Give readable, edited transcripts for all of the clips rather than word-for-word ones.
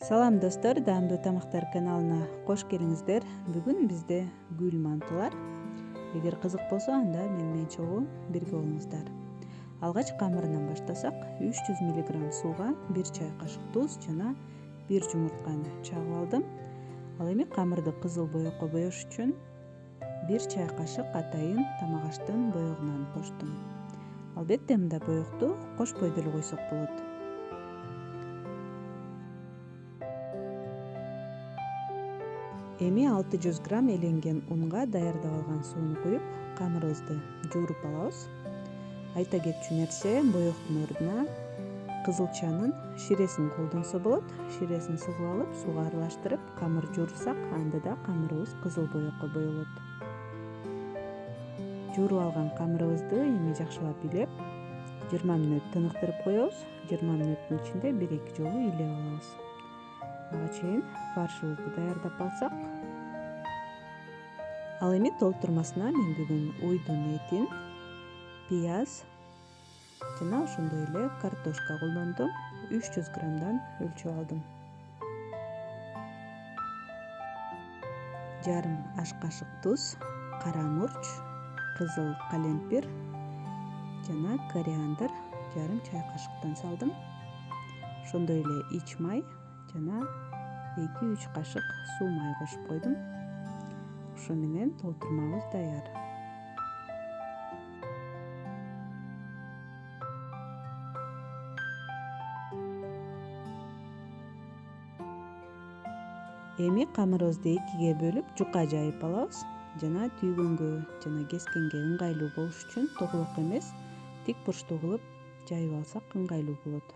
Салам достор, даамдуу тамактар каналына кош келиңиздер. Бүгүн бизде гүл мантылар. Эгер кызык болсо, анда менен чогуу бирге болуңуздар. Алгач камырынан баштасак, 300 мг сууга 1 чай кашык туз жана 1 жумуртканы чагып алдым. Ал эми камырды кызыл боекко боеш үчүн 1 чай кашык атайын тамак аштын боегунан коштум. Албетте мында боекту кошпой деле койсок болот. Эми 600 грамм эленген унга даярдап алган сууну куюп, камырыбызды жууруп алабыз. Айта кетчү нерсе, боектун ордуна кызылчанын ширесин колдонсо болот. Ширесин сыгып алып, сууга аралаштырып, камыр жуурсак, анда да камырыбыз кызыл боекко боелот. Жууруп алган камырыбызды эми жакшылап илеп, 20 мүнөт тыныктырып коебуз. 20 мүнөттүн ичинде 1-2 жолу илеп алабыз. Ага чейин фаршыбызды даярдап алсак. Ал эми толтурмасына мен бүгүн уйдун этин, пияз жана ошондой эле картошка колдондум. 300 граммдан өлчөп алдым. Жарым аш кашык туз, кара мурч, кызыл калемпир жана кориандр жарым чай кашыктан салдым. Ошондой эле ич май жана 2-3 кашык суу май кошуп койдум. Ошо менен толтурмабыз даяр. Эми камырыбызды 2ге бөлүп жука жайып алабыз жана түйгөнгө жана кескенге ыңгайлуу болуш үчүн тоголок эмес, тик бурчтуу кылып жайып алсак ыңгайлуу болот.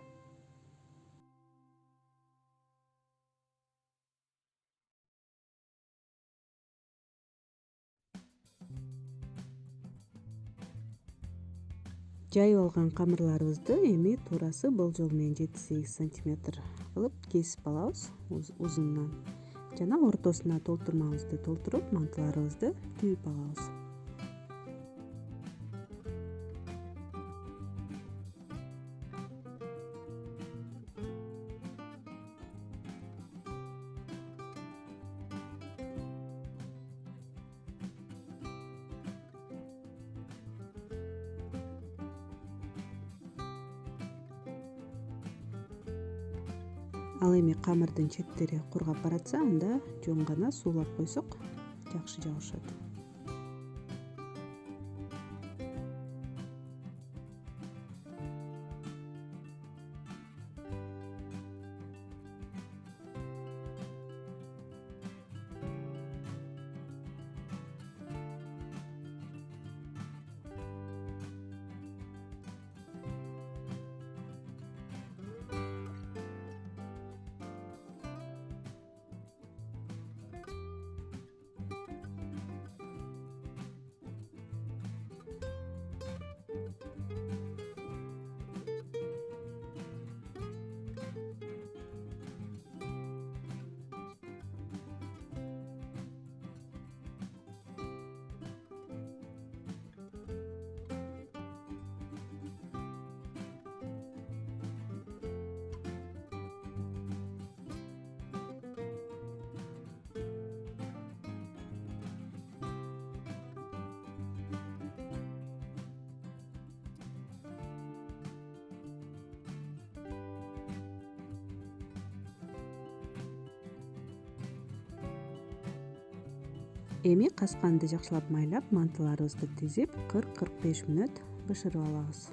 Жайып алган камырларыбызды эми туурасы болжол менен 7-8 сантиметр кылып кесип алабыз узунунан. Жана ортосуна толтурмабызды толтуруп, мантыларыбызды түйүп алабыз. Ал эми камырдын четтери кургап баратса, анда жөн гана суулап койсок жакшы жабышат. Эми касканды жакшылап майлап, мантыларыбызды тизип 40-45 мүнөт бышырып алабыз.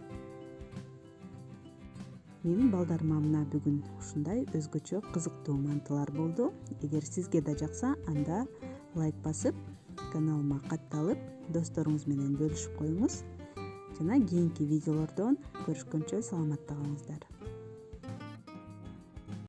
Менин балдарыма мына бүгүн ушундай өзгөчө кызыктуу мантылар болду. Эгер сизге да жакса, анда лайк басып, каналыма катталып, досторуңуз менен бөлүшүп коюңуз. Жана кийинки видеолордон көрүшкөнчө саламатта калыңыздар.